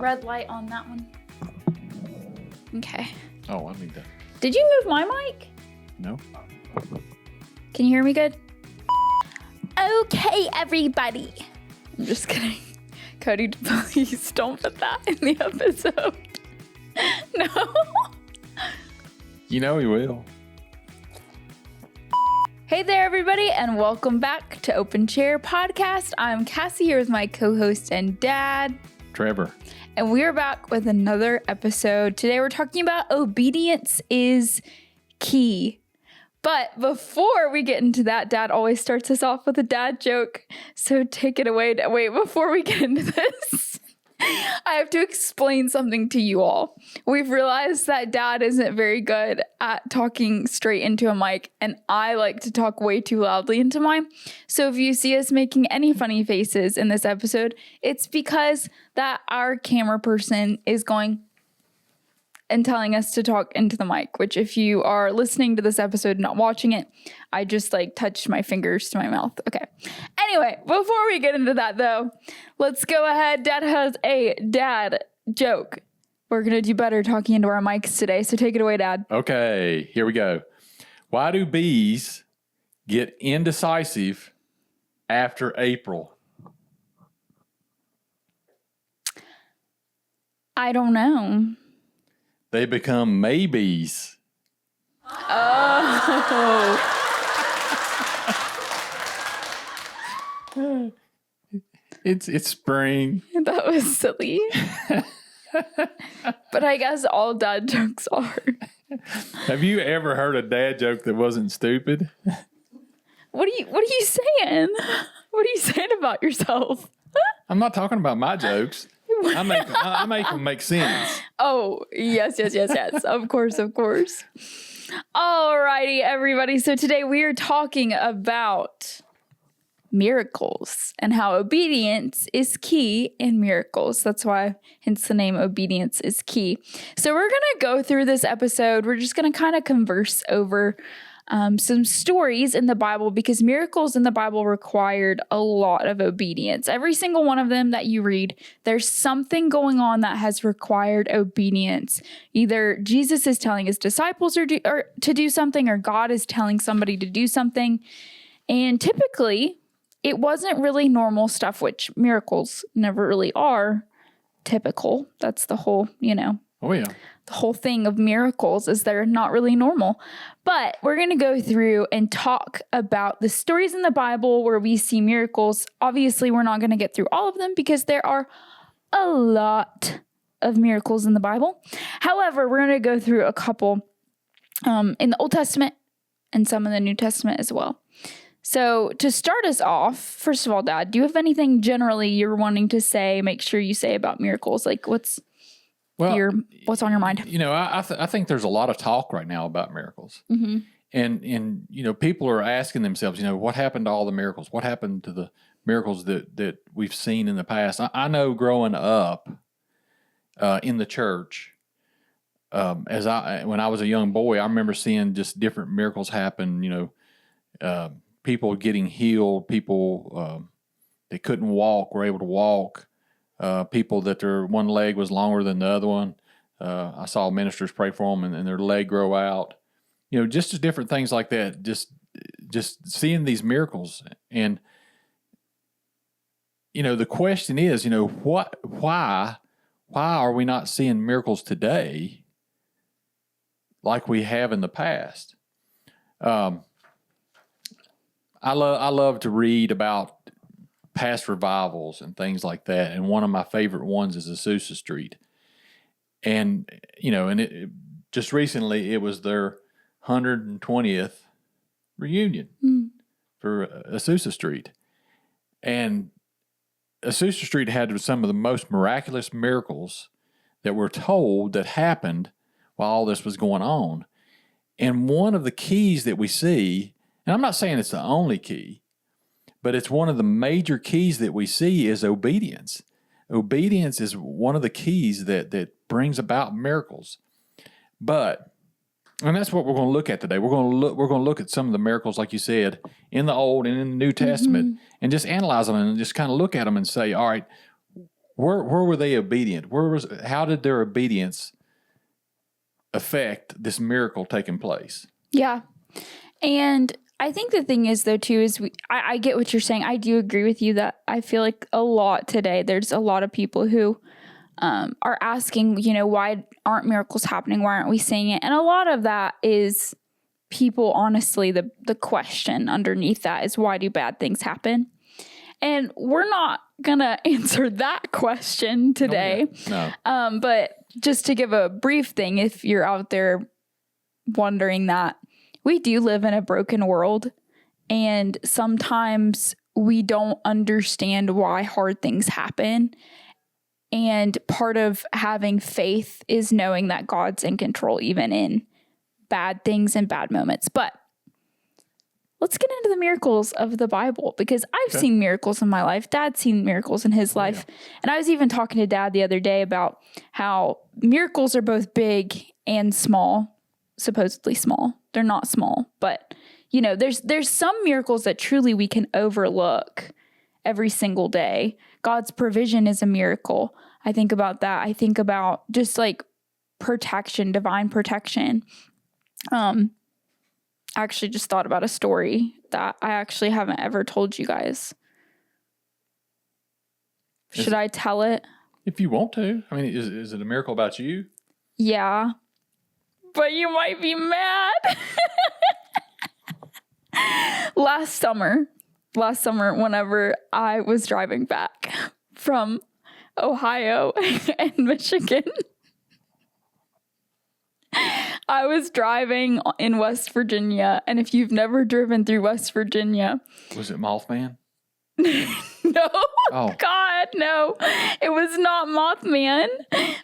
red light on that one. Okay. Oh, I need that. Did you move my mic? No. Can you hear me good? Okay, everybody. I'm just kidding. Cody, please don't put that in the episode. No. You know he will. Hey there, everybody, and welcome back to Open Chair Podcast. I'm Cassie here with my co-host and dad, Trevor. And we are back with another episode. Today we're talking about obedience is key. But before we get into that, Dad always starts us off with a dad joke. So take it away. Wait, before we get into this, I have to explain something to you all. We've realized that Dad isn't very good at talking straight into a mic, and I like to talk way too loudly into mine. So if you see us making any funny faces in this episode, it's because that our camera person is going and telling us to talk into the mic, which if you are listening to this episode, not watching it, I just touched my fingers to my mouth. Okay. Anyway, before we get into that though, let's go ahead. Dad has a dad joke. We're going to do better talking into our mics today. So take it away, Dad. Okay, here we go. Why do bees get indecisive after April? I don't know. They become maybes. Oh. It's spring. That was silly. But I guess all dad jokes are. Have you ever heard a dad joke that wasn't stupid? What are you saying? What are you saying about yourself? I'm not talking about my jokes. I make them make sense. Oh, yes. Of course. Alrighty, everybody. So today we are talking about miracles and how obedience is key in miracles. That's why, hence the name, obedience is key. So we're going to go through this episode. We're just going to kind of converse over some stories in the Bible, because miracles in the Bible required a lot of obedience. Every single one of them that you read, there's something going on that has required obedience. Either Jesus is telling his disciples or to do something, or God is telling somebody to do something. And typically, it wasn't really normal stuff, which miracles never really are typical. That's the whole, Oh, yeah. the whole thing of miracles is they're not really normal. But we're going to go through and talk about the stories in the Bible where we see miracles. Obviously, we're not going to get through all of them because there are a lot of miracles in the Bible. However, we're going to go through a couple in the Old Testament and some in the New Testament as well. So to start us off, first of all, Dad, do you have anything generally you're wanting to say, make sure you say about miracles? What's on your mind? I think there's a lot of talk right now about miracles. Mm-hmm. And people are asking themselves, what happened to all the miracles? What happened to the miracles that we've seen in the past? I know growing up in the church, when I was a young boy, I remember seeing just different miracles happen, people getting healed, people that couldn't walk were able to walk. People that their one leg was longer than the other one. I saw ministers pray for them and their leg grow out. Just different things like that. Just seeing these miracles. And, the question is, why are we not seeing miracles today like we have in the past? I love to read about past revivals and things like that. And one of my favorite ones is Azusa Street. And, just recently it was their 120th reunion for Azusa Street. And Azusa Street had some of the most miraculous miracles that were told that happened while all this was going on. And one of the keys that we see, and I'm not saying it's the only key, but it's one of the major keys that we see is obedience. Obedience is one of the keys that brings about miracles. And that's what we're going to look at today. We're going to look at some of the miracles, like you said, in the Old and in the New Testament, and just analyze them and just kind of look at them and say, all right, where were they obedient? How did their obedience affect this miracle taking place? Yeah. And I think the thing is, though, too, is I get what you're saying. I do agree with you that I feel like a lot today, there's a lot of people who are asking, why aren't miracles happening? Why aren't we seeing it? And a lot of that is people, honestly, the question underneath that is, why do bad things happen? And we're not going to answer that question today. Oh, yeah. No. But just to give a brief thing, if you're out there wondering that, we do live in a broken world, and sometimes we don't understand why hard things happen. And part of having faith is knowing that God's in control, even in bad things and bad moments. But let's get into the miracles of the Bible, because I've seen miracles in my life. Dad's seen miracles in his life. Yeah. And I was even talking to Dad the other day about how miracles are both big and small, supposedly small. They're not small, but there's some miracles that truly we can overlook every single day. God's provision is a miracle. I think about that. I think about just like protection, divine protection. I actually just thought about a story that I actually haven't ever told you guys. Should I tell it? If you want to. I mean, is it a miracle about you? Yeah. But you might be mad. Last summer, whenever I was driving back from Ohio and Michigan, I was driving in West Virginia. And if you've never driven through West Virginia. Was it Mothman? No. Oh. God, no. It was not Mothman.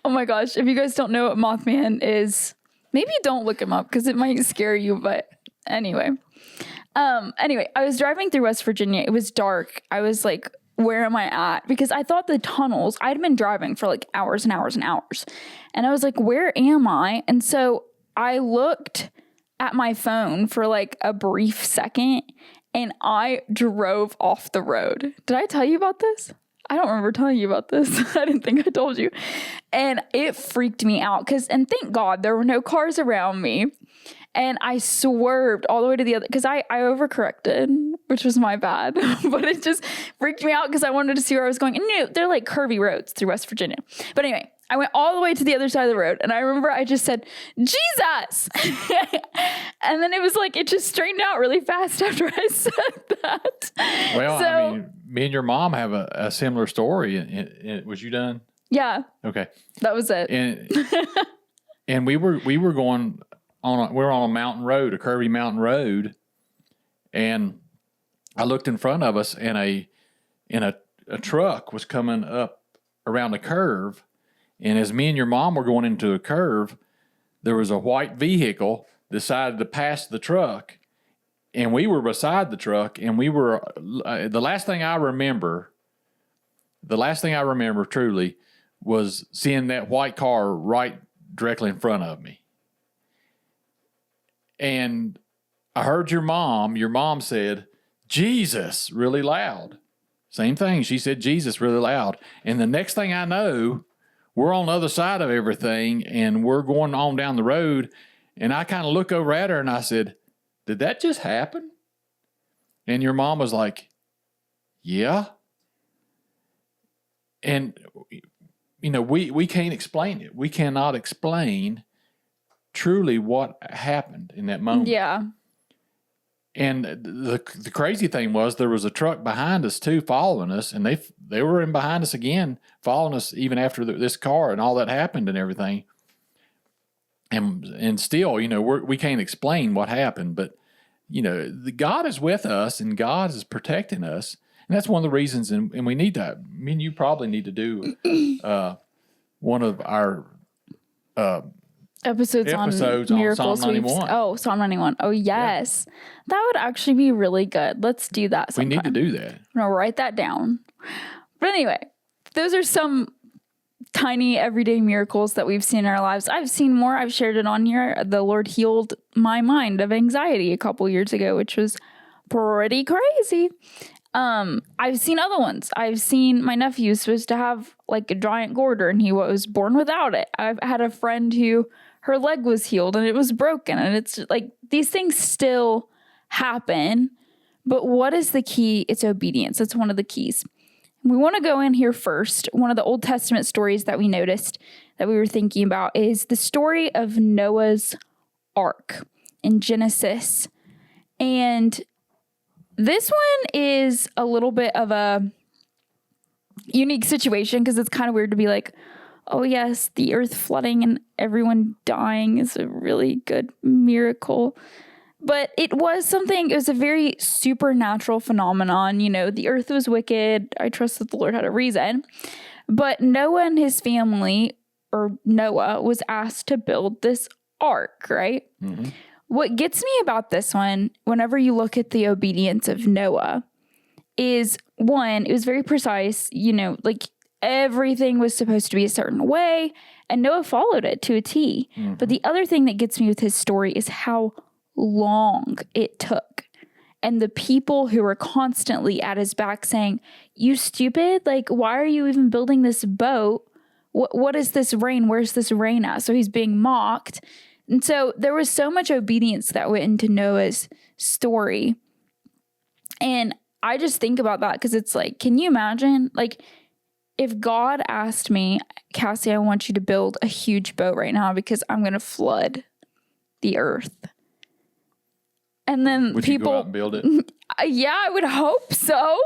Oh my gosh. If you guys don't know what Mothman is, maybe don't look him up because it might scare you. But anyway. I was driving through West Virginia. It was dark. I was like, where am I at? Because I thought the tunnels, I'd been driving for like hours and hours and hours. And I was like, where am I? And so I looked at my phone for like a brief second and I drove off the road. Did I tell you about this? I don't remember telling you about this. I didn't think I told you. And it freaked me out and thank God there were no cars around me. And I swerved all the way to the other, because I overcorrected, which was my bad. But it just freaked me out because I wanted to see where I was going. And they're like curvy roads through West Virginia. But anyway, I went all the way to the other side of the road. And I remember I just said, Jesus. And then it was like, it just straightened out really fast after I said that. Well, I mean, me and your mom have a similar story. Was you done? Yeah. Okay. That was it. And we were going... we're on a mountain road, a curvy mountain road, and I looked in front of us, and a truck was coming up around a curve, and as me and your mom were going into a curve, there was a white vehicle decided to pass the truck, and we were beside the truck, and we were the last thing I remember truly was seeing that white car right directly in front of me. And I heard your mom said, Jesus, really loud. Same thing. She said, Jesus, really loud. And the next thing I know, we're on the other side of everything and we're going on down the road. And I kind of look over at her and I said, did that just happen? And your mom was like, yeah. And, we can't explain it. We cannot explain truly what happened in that moment. Yeah. And the crazy thing was there was a truck behind us too following us, and they were in behind us again, following us even after this car and all that happened and everything. And still, we can't explain what happened, but God is with us and God is protecting us. And that's one of the reasons, and we need that. I mean, you probably need to do one of our episodes on miracles. Psalm 91. Psalm 91. Oh, yes. Yeah. That would actually be really good. Let's do that sometime. We need to do that. I'm going to write that down. But anyway, those are some tiny everyday miracles that we've seen in our lives. I've seen more. I've shared it on here. The Lord healed my mind of anxiety a couple years ago, which was pretty crazy. I've seen other ones. I've seen my nephew was supposed to have like a giant goiter and he was born without it. I've had a friend who her leg was healed and it was broken, and it's like these things still happen. But what is the key? It's obedience. It's one of the keys. We want to go in here first. One of the Old Testament stories that we noticed that we were thinking about is the story of Noah's Ark in Genesis. And this one is a little bit of a unique situation because it's kind of weird to be like, oh yes, the earth flooding and everyone dying is a really good miracle. But it was a very supernatural phenomenon. You know, the earth was wicked. I trust that the Lord had a reason. But Noah and his family, or Noah, was asked to build this ark, right? Mm-hmm. What gets me about this one, whenever you look at the obedience of Noah, is one, it was very precise. You know, like everything was supposed to be a certain way, and Noah followed it to a T. Mm-hmm. But the other thing that gets me with his story is how long it took. And the people who were constantly at his back saying, you stupid, like, why are you even building this boat? What is this rain? Where's this rain at? So he's being mocked. And so there was so much obedience that went into Noah's story. And I just think about that because it's like, can you imagine? Like, if God asked me, Kassie, I want you to build a huge boat right now because I'm going to flood the earth. And then would people you go out and build it? Yeah, I would hope so.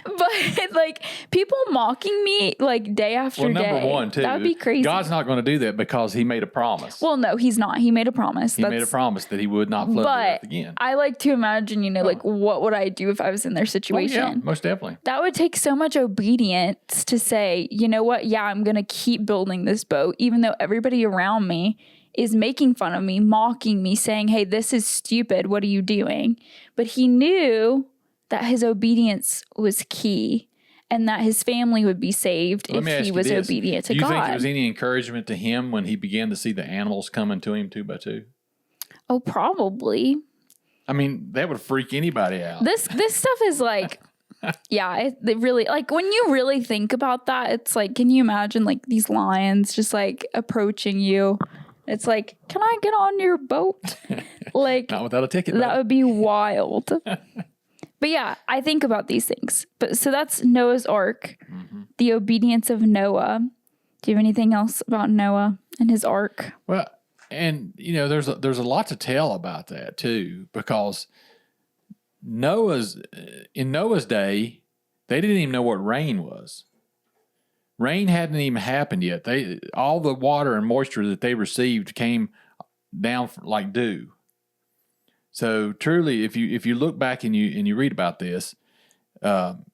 But like people mocking me like day after day. Well, number one, too. That would be crazy. God's not going to do that because he made a promise. Well, no, he's not. He made a promise. He made a promise that he would not flood the earth again. I like to imagine, like what would I do if I was in their situation? Yeah, most definitely. That would take so much obedience to say, you know what? Yeah, I'm going to keep building this boat, even though everybody around me is making fun of me, mocking me, saying, hey, this is stupid. What are you doing? But he knew that his obedience was key and that his family would be saved if he was obedient to God. Do you think there was any encouragement to him when he began to see the animals coming to him 2 by 2? Oh, probably. I mean, that would freak anybody out. This stuff is like, yeah, it really, like when you really think about that, it's like, can you imagine like these lions just like approaching you? It's like, can I get on your boat? Like, not without a ticket. That would be wild. But yeah, I think about these things. But so that's Noah's Ark, the obedience of Noah. Do you have anything else about Noah and his ark? Well, and there's a lot to tell about that too, because in Noah's day, they didn't even know what rain was. Rain hadn't even happened yet. All the water and moisture that they received came down like dew. So truly, if you look back and you read about this, and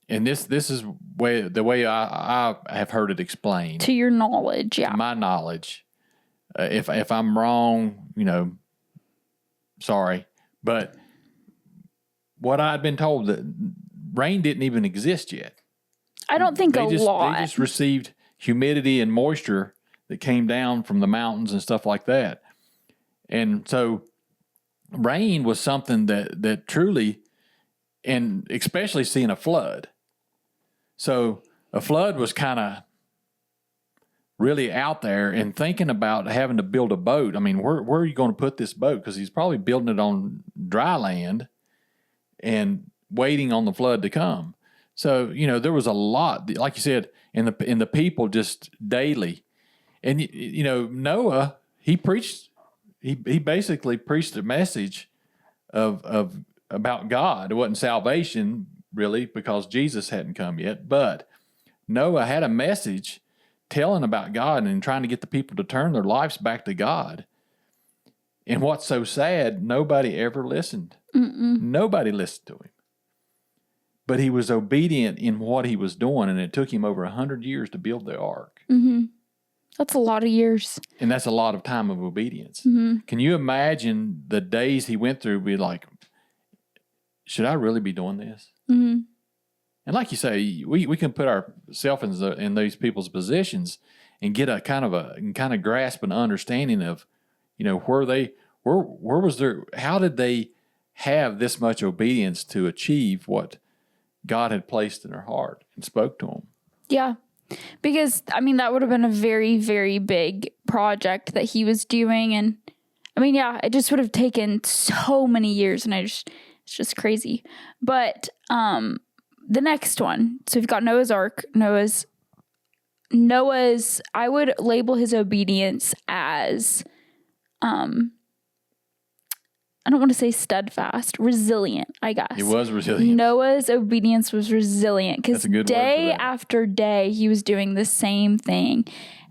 this is the way I have heard it explained. To your knowledge, yeah. To my knowledge. If I'm wrong, sorry. But what I'd been told, that rain didn't even exist yet. I don't think a lot. They just received humidity and moisture that came down from the mountains and stuff like that. And so rain was something that truly, and especially seeing a flood. So a flood was kind of really out there, and thinking about having to build a boat. I mean, where are you going to put this boat? Because he's probably building it on dry land and waiting on the flood to come. So, there was a lot, like you said, in the people just daily. And, Noah, he basically preached a message of about God. It wasn't salvation, really, because Jesus hadn't come yet. But Noah had a message telling about God and trying to get the people to turn their lives back to God. And what's so sad, nobody ever listened. Nobody listened to him. But he was obedient in what he was doing, and it took him over 100 years to build the ark. Mm-hmm. That's a lot of years. And that's a lot of time of obedience. Mm-hmm. Can you imagine the days he went through be like, should I really be doing this? Mm-hmm. And like you say, we can put ourselves in these people's positions and get a kind of grasp and understanding of, where was their, how did they have this much obedience to achieve what God had placed in her heart and spoke to them. Yeah. Because, I mean, that would have been a very, very big project that he was doing. And, I mean, yeah, it just would have taken so many years. And it's just crazy. But the next one. So we've got Noah's Ark. Noah's, I would label his obedience as, I don't want to say steadfast, resilient, I guess. It was resilient. Noah's obedience was resilient because day after day he was doing the same thing.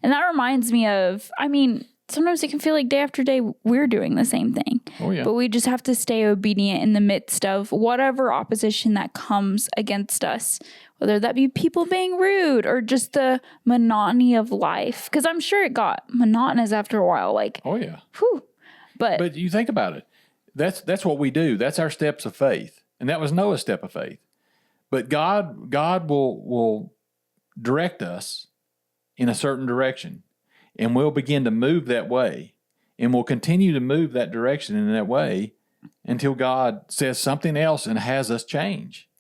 And that reminds me of, I mean, sometimes it can feel like day after day we're doing the same thing. Oh, yeah. But we just have to stay obedient in the midst of whatever opposition that comes against us, whether that be people being rude or just the monotony of life. Because I'm sure it got monotonous after a while. Like, oh, yeah. Whew. But you think about it. That's what we do. That's our steps of faith. And that was Noah's step of faith. But God will direct us in a certain direction. And we'll begin to move that way. And we'll continue to move that direction in that way until God says something else and has us change.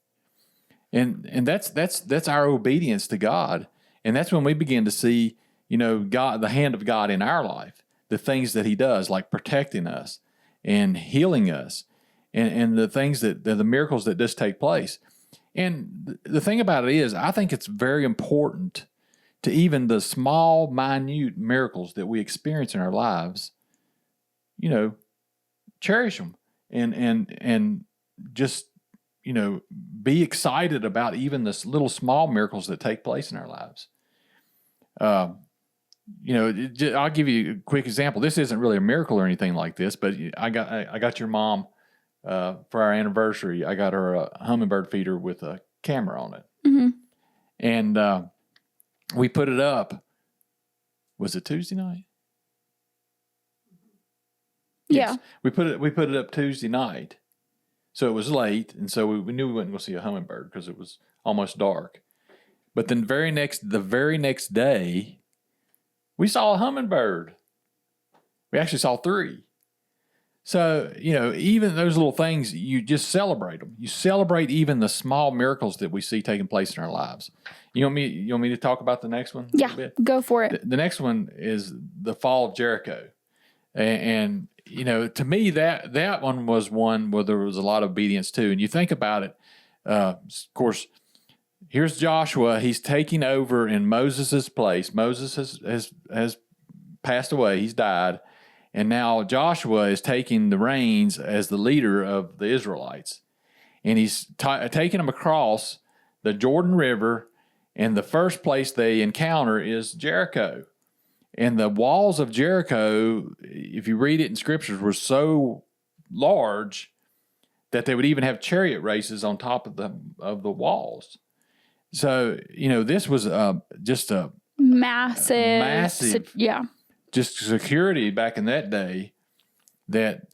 And that's our obedience to God. And that's when we begin to see, God, the hand of God in our life, the things that he does, like protecting us and healing us, and the things the miracles that just take place. And the thing about it is, I think it's very important to even the small, minute miracles that we experience in our lives, cherish them and just, be excited about even the little small miracles that take place in our lives. I'll give you a quick example. This isn't really a miracle or anything like this, but I got your mom for our anniversary. I got her a hummingbird feeder with a camera on it, and we put it up. Was it Tuesday night? Yeah, yes. We put it up Tuesday night, so it was late, and so we knew we wasn't going to see a hummingbird because it was almost dark. But then the very next day, we saw a hummingbird. We actually saw 3. So, even those little things, you just celebrate them. You celebrate even the small miracles that we see taking place in our lives. You want me to talk about the next one? Yeah, go for it. The next one is the fall of Jericho. And to me, that one was one where there was a lot of obedience too. And you think about it, of course, here's Joshua. He's taking over in Moses' place. Moses has passed away. He's died. And now Joshua is taking the reins as the leader of the Israelites. And he's taking them across the Jordan River. And the first place they encounter is Jericho. And the walls of Jericho, if you read it in scriptures, were so large that they would even have chariot races on top of the walls. So, this was just a massive, just security back in that day that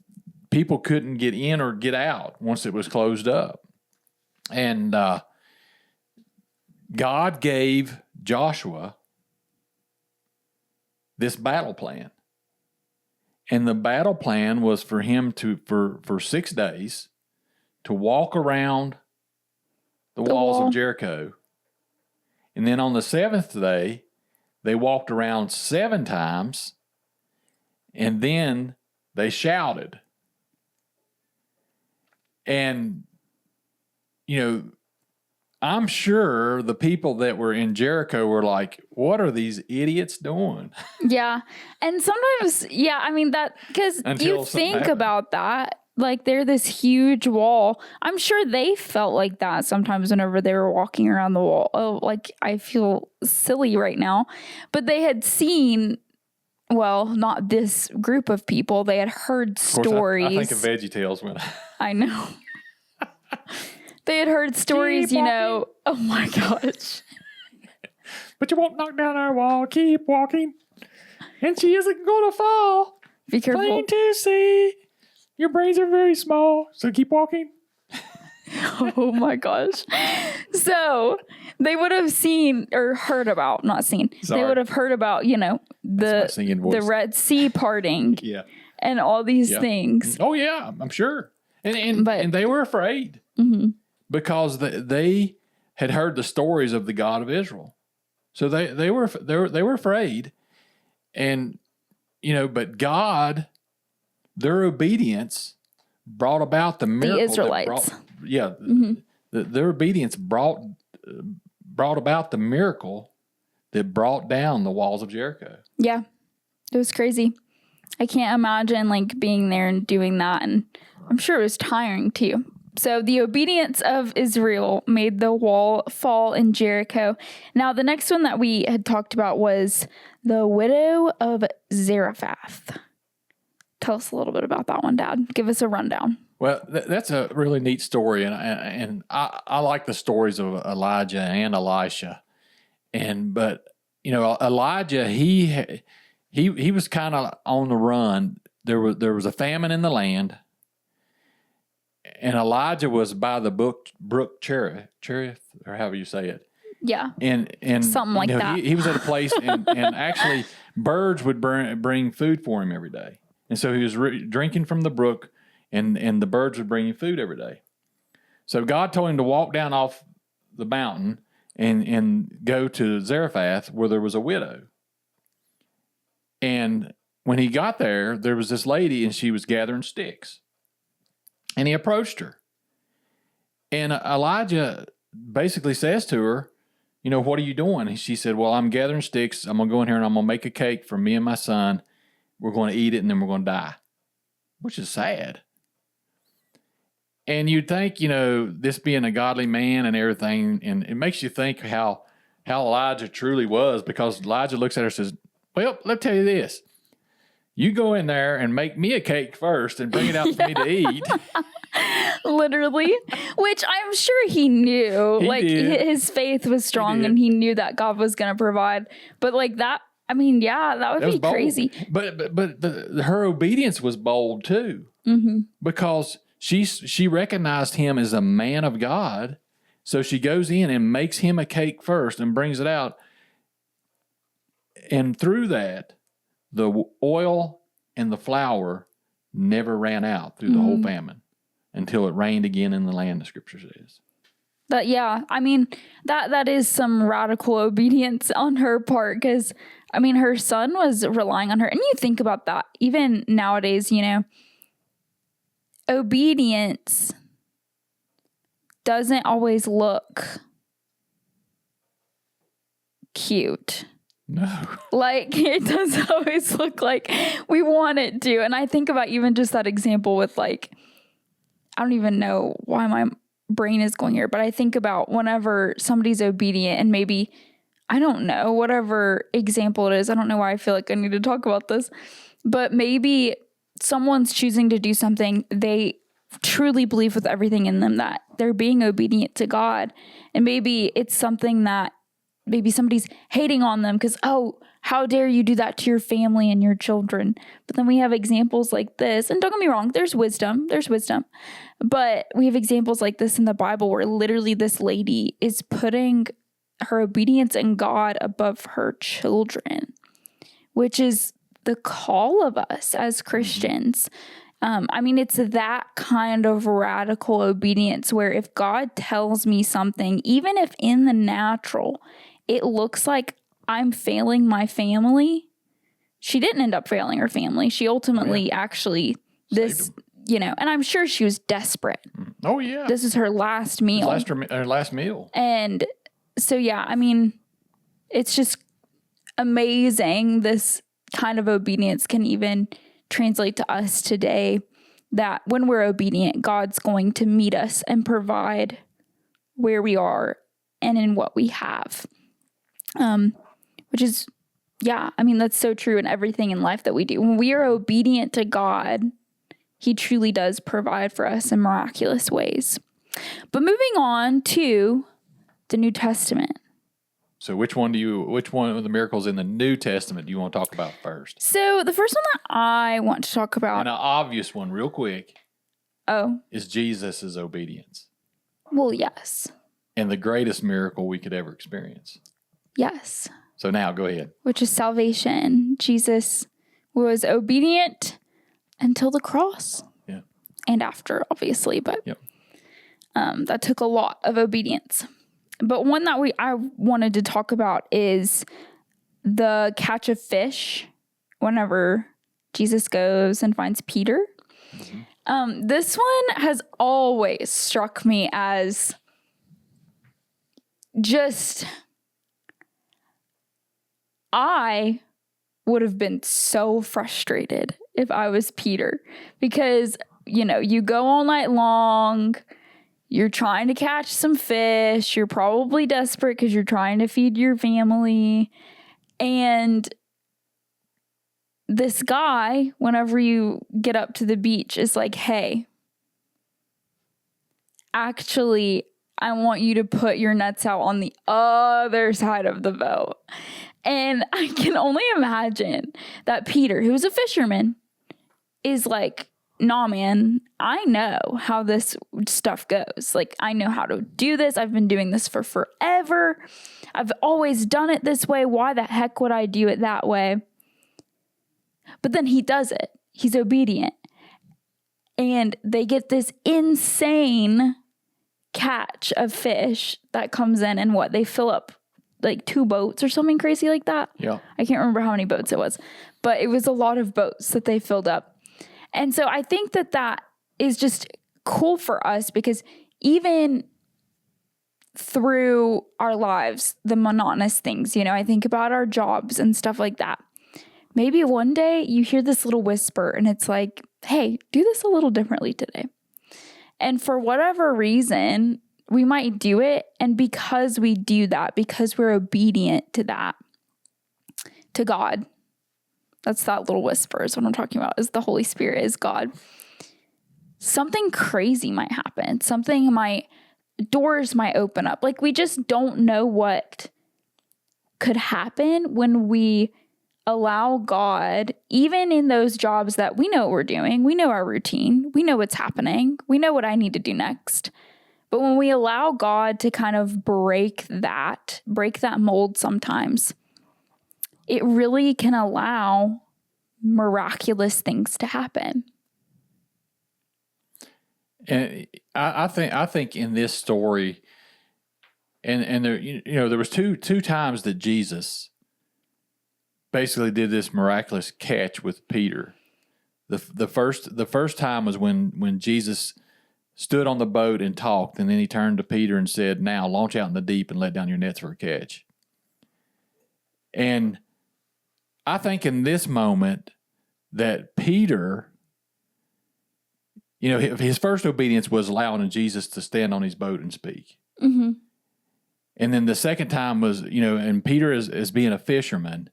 people couldn't get in or get out once it was closed up. And God gave Joshua this battle plan. And the battle plan was for him for 6 days to walk around the walls of Jericho. And then on the 7th day, they walked around 7 times, and then they shouted. And, I'm sure the people that were in Jericho were like, what are these idiots doing? Yeah. And sometimes, because you think about that, like they're this huge wall. I'm sure they felt like that sometimes whenever they were walking around the wall. Oh, like I feel silly right now. But they had seen, well, not this group of people. They had heard stories. I think of VeggieTales when I know. They had heard stories, oh my gosh. But you won't knock down our wall. Keep walking. And she isn't going to fall. Be careful. Plain to see. Your brains are very small, so keep walking. Oh my gosh. So they would have seen or heard about, not seen. Sorry. They would have heard about, the Red Sea parting. Yeah. And all these things. Oh, yeah, I'm sure. And they were afraid because they had heard the stories of the God of Israel. So they were afraid. And, but God, their obedience brought about the miracle. The Israelites. Their obedience brought about the miracle that brought down the walls of Jericho. Yeah, it was crazy. I can't imagine being there and doing that, and I'm sure it was tiring too. So the obedience of Israel made the wall fall in Jericho. Now the next one that we had talked about was the widow of Zarephath. Tell us a little bit about that one, Dad. Give us a rundown. Well, that's a really neat story, and I like the stories of Elijah and Elisha, but Elijah he was kind of on the run. There was a famine in the land, and Elijah was by the brook Cherith, or however you say it. Yeah, and something like that. He was at a place, and actually birds would bring food for him every day, and so he was drinking from the brook. And the birds would bring you food every day. So God told him to walk down off the mountain and go to Zarephath where there was a widow. And when he got there, there was this lady and she was gathering sticks. And he approached her. And Elijah basically says to her, what are you doing? And she said, well, I'm gathering sticks. I'm going to go in here and I'm going to make a cake for me and my son. We're going to eat it and then we're going to die, which is sad. And you'd think, this being a godly man and everything, and it makes you think how Elijah truly was, because Elijah looks at her and says, well, let me tell you this. You go in there and make me a cake first and bring it out for me to eat. Literally, which I'm sure he knew. He did. His faith was strong and he knew that God was going to provide. But that, that would be bold. Crazy. But her obedience was bold too, because she recognized him as a man of God. So she goes in and makes him a cake first and brings it out. And through that, the oil and the flour never ran out through the whole famine until it rained again in the land, the scripture says. But that is some radical obedience on her part, because her son was relying on her. And you think about that, even nowadays, obedience doesn't always look cute. No. It doesn't always look like we want it to. And I think about even just that example with I don't even know why my brain is going here, but I think about whenever somebody's obedient and maybe, I don't know, whatever example it is. I don't know why I feel like I need to talk about this, but maybe someone's choosing to do something they truly believe with everything in them that they're being obedient to God. And maybe it's something that maybe somebody's hating on them because, oh, how dare you do that to your family and your children? But then we have examples like this. And don't get me wrong, there's wisdom. But we have examples like this in the Bible where literally this lady is putting her obedience in God above her children, which is the call of us as Christians. It's that kind of radical obedience where if God tells me something, even if in the natural, it looks like I'm failing my family. She didn't end up failing her family. She ultimately actually, and I'm sure she was desperate. Oh, yeah. This is her last meal. Her last meal. And so, it's just amazing. This kind of obedience can even translate to us today, that when we're obedient, God's going to meet us and provide where we are and in what we have. Which is, that's so true in everything in life that we do. When we are obedient to God, He truly does provide for us in miraculous ways. But moving on to the New Testament. So which one of the miracles in the New Testament do you want to talk about first? So the first one that I want to talk about. And an obvious one, real quick. Oh. Is Jesus' obedience. Well, yes. And the greatest miracle we could ever experience. Yes. So now go ahead. Which is salvation. Jesus was obedient until the cross. Yeah. and after, obviously, but Yep. that took a lot of obedience. But one that I wanted to talk about is the catch of fish whenever Jesus goes and finds Peter. Mm-hmm. This one has always struck me as just, I would have been so frustrated if I was Peter, because, you go all night long, you're trying to catch some fish, you're probably desperate because you're trying to feed your family, and this guy, whenever you get up to the beach, is like, hey, actually, I want you to put your nets out on the other side of the boat. And I can only imagine that Peter, who's a fisherman, is like, nah, man, I know how this stuff goes. Like, I know how to do this. I've been doing this for forever. I've always done it this way. Why the heck would I do it that way? But then he does it. He's obedient. And they get this insane catch of fish that comes in, and they fill up like 2 boats or something crazy like that. Yeah. I can't remember how many boats it was, but it was a lot of boats that they filled up. And so I think that is just cool for us, because even through our lives, the monotonous things, I think about our jobs and stuff like that. Maybe one day you hear this little whisper and it's like, hey, do this a little differently today. And for whatever reason, we might do it. And because we do that, because we're obedient to that, to God, that's that little whisper is what I'm talking about, is the Holy Spirit, is God. Something crazy might happen. Doors might open up. Like, we just don't know what could happen when we allow God, even in those jobs that we know what we're doing, we know our routine, we know what's happening, we know what I need to do next. But when we allow God to kind of break that mold sometimes, it really can allow miraculous things to happen. And I think in this story, and there, there was two times that Jesus basically did this miraculous catch with Peter. The first time was when Jesus stood on the boat and talked, and then he turned to Peter and said, "Now launch out in the deep and let down your nets for a catch." And I think in this moment that Peter, his first obedience was allowing Jesus to stand on his boat and speak. Mm-hmm. And then the second time was, and Peter is being a fisherman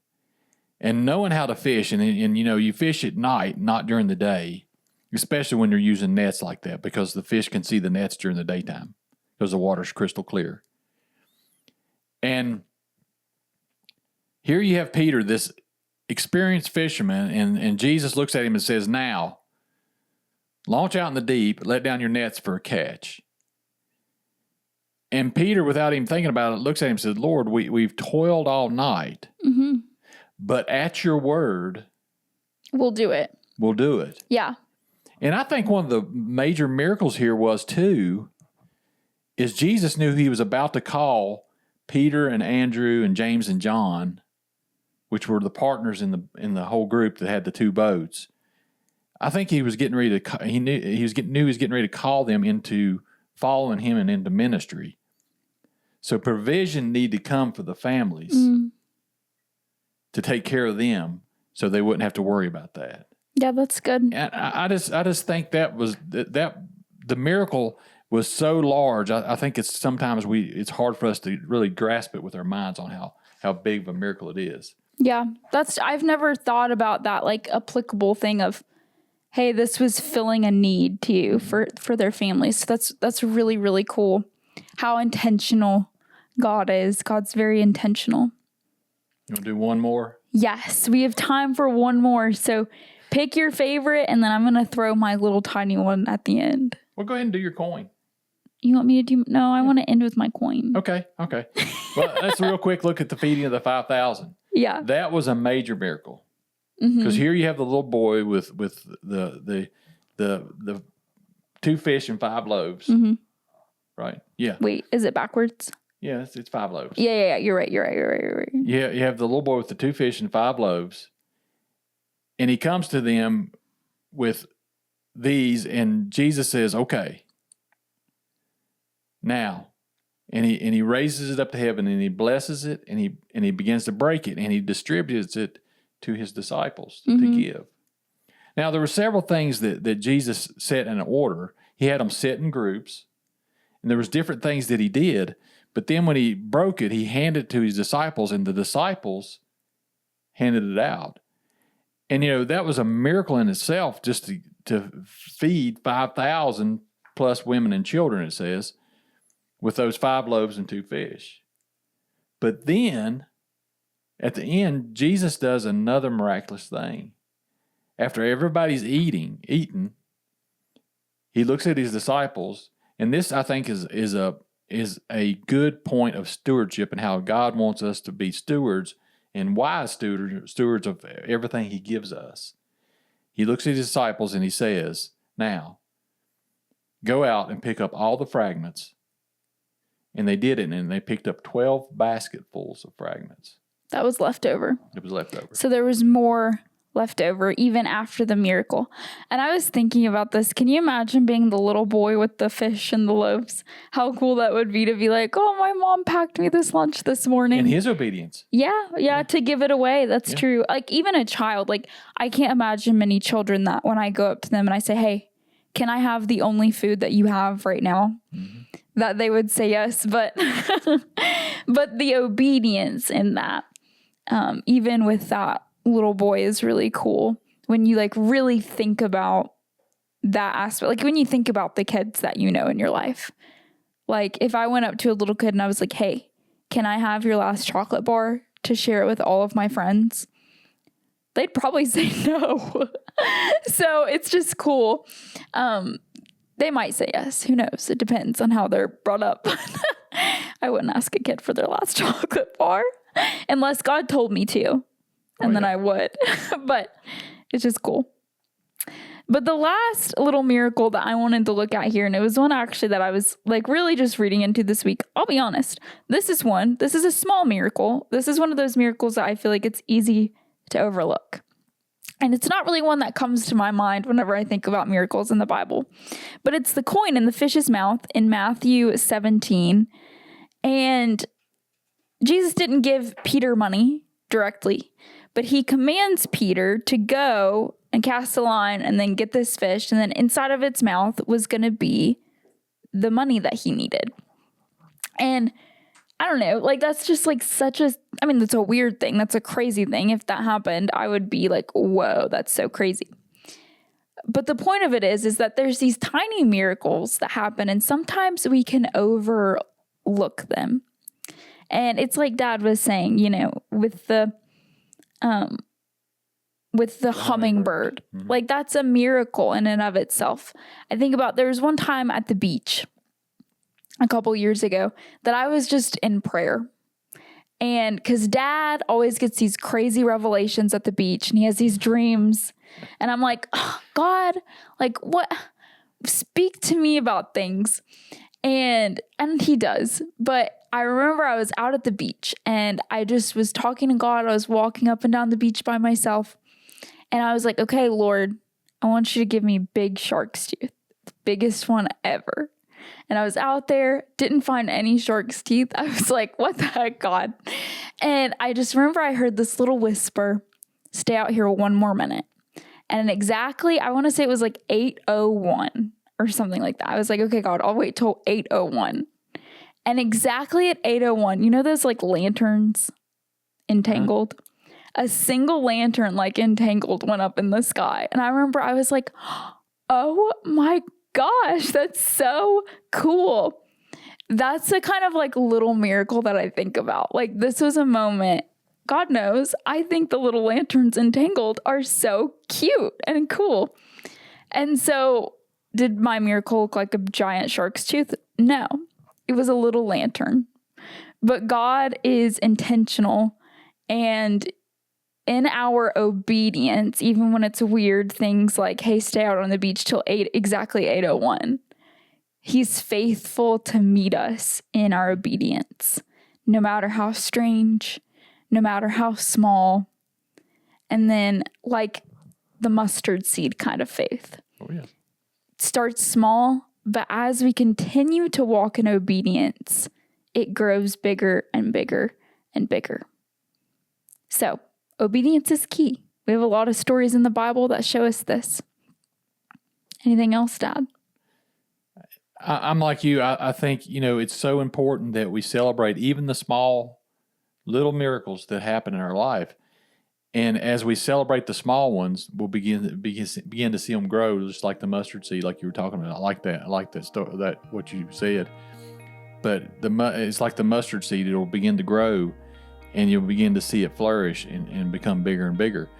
and knowing how to fish. And you fish at night, not during the day, especially when you're using nets like that, because the fish can see the nets during the daytime because the water's crystal clear. And here you have Peter, this experienced fisherman, and Jesus looks at him and says, "Now, launch out in the deep, let down your nets for a catch." And Peter, without even thinking about it, looks at him and says, "Lord, we've toiled all night, mm-hmm. but at your word, we'll do it." We'll do it. Yeah. And I think one of the major miracles here was, too, is Jesus knew he was about to call Peter and Andrew and James and John, which were the partners in the whole group that had the 2 boats. I think he was getting ready to. He knew he was getting ready to call them into following him and into ministry. So provision needed to come for the families to take care of them, so they wouldn't have to worry about that. Yeah, that's good. And I just think that was that the miracle was so large. I think it's hard for us to really grasp it with our minds on how big of a miracle it is. Yeah, I've never thought about that, like, applicable thing of, hey, this was filling a need to you for their families. So that's really, really cool. How intentional God is. God's very intentional. You want to do one more? Yes, we have time for one more. So pick your favorite, and then I'm going to throw my little tiny one at the end. Well, go ahead and do your coin. You want me to do? No, I want to end with my coin. Okay. Well, let's a real quick look at the feeding of the 5,000. Yeah. That was a major miracle. Because here you have the little boy with the 2 fish and 5 loaves. Right? Yeah. Wait, is it backwards? Yeah, it's 5 loaves. Yeah. You're right. Yeah, you have the little boy with the 2 fish and 5 loaves. And he comes to them with these, and Jesus says, okay, now. And he raises it up to heaven, and he blesses it, and he begins to break it, and he distributes it to his disciples to give. Now, there were several things that Jesus set in order. He had them set in groups, and there was different things that he did. But then when he broke it, he handed it to his disciples, and the disciples handed it out. And, that was a miracle in itself, just to feed 5,000 plus women and children, it says, with those 5 loaves and 2 fish. But then, at the end, Jesus does another miraculous thing. After everybody's eaten, he looks at his disciples, and this, I think, is a good point of stewardship and how God wants us to be stewards and wise stewards of everything he gives us. He looks at his disciples and he says, now, go out and pick up all the fragments. And they did it, and they picked up 12 basketfuls of fragments. That was leftover. It was leftover. So there was more left over even after the miracle. And I was thinking about this. Can you imagine being the little boy with the fish and the loaves? How cool that would be to be like, oh, my mom packed me this lunch this morning. And his obedience. Yeah, to give it away. That's true. Like even a child, like I can't imagine many children that when I go up to them and I say, hey, can I have the only food that you have right now? That they would say yes, but but the obedience in that, even with that little boy, is really cool when you like really think about that aspect. Like when you think about the kids that you know in your life. Like if I went up to a little kid and I was like, hey, can I have your last chocolate bar to share it with all of my friends? They'd probably say no. So it's just cool. They might say yes. Who knows? It depends on how they're brought up. I wouldn't ask a kid for their last chocolate bar unless God told me to. And then I would. But it's just cool. But the last little miracle that I wanted to look at here, and it was one actually that I was like really just reading into this week. I'll be honest. This is a small miracle. This is one of those miracles that I feel like it's easy to overlook. And it's not really one that comes to my mind whenever I think about miracles in the Bible. But it's the coin in the fish's mouth in Matthew 17. And Jesus didn't give Peter money directly, but he commands Peter to go and cast a line and then get this fish. And then inside of its mouth was going to be the money that he needed. And I don't know, like that's just like that's a weird thing. That's a crazy thing. If that happened, I would be like, whoa, that's so crazy. But the point of it is that there's these tiny miracles that happen and sometimes we can overlook them. And it's like Dad was saying, with the hummingbird, like that's a miracle in and of itself. I think about, there was one time at the beach a couple years ago that I was just in prayer. And because Dad always gets these crazy revelations at the beach and he has these dreams. And I'm like, oh, God, like what? Speak to me about things. And he does. But I remember I was out at the beach and I just was talking to God. I was walking up and down the beach by myself. And I was like, okay, Lord, I want you to give me big shark's tooth, the biggest one ever. And I was out there, didn't find any shark's teeth. I was like, what the heck, God? And I just remember I heard this little whisper, stay out here one more minute. And exactly, I want to say it was like 8:01 or something like that. I was like, okay, God, I'll wait till 8:01. And exactly at 8:01, those like lanterns entangled? A single lantern like entangled went up in the sky. And I remember I was like, oh my gosh, that's so cool. That's the kind of like little miracle that I think about. Like this was a moment, God knows, I think the little lanterns entangled are so cute and cool. And so did my miracle look like a giant shark's tooth? No, it was a little lantern. But God is intentional and in our obedience, even when it's weird things like, hey, stay out on the beach till exactly 8:01. He's faithful to meet us in our obedience, no matter how strange, no matter how small. And then like the mustard seed kind of faith. Oh, yeah. It starts small, but as we continue to walk in obedience, it grows bigger and bigger and bigger. So obedience is key. We have a lot of stories in the Bible that show us this. Anything else, Dad? I'm like you. I think, it's so important that we celebrate even the small little miracles that happen in our life. And as we celebrate the small ones, we'll begin to see them grow, just like the mustard seed, like you were talking about. I like that. I like that what you said. But it's like the mustard seed. It'll begin to grow, and you'll begin to see it flourish and become bigger and bigger.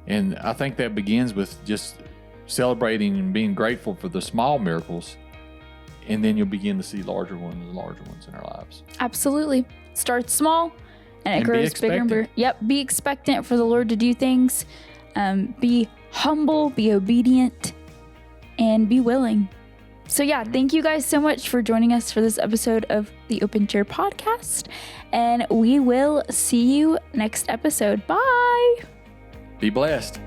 And I think that begins with just celebrating and being grateful for the small miracles. And then you'll begin to see larger ones in our lives. Absolutely. Start small and it grows bigger and bigger. Yep. Be expectant for the Lord to do things. Be humble, be obedient, and be willing. So yeah, thank you guys so much for joining us for this episode of the Open Chair Podcast. And we will see you next episode. Bye. Be blessed.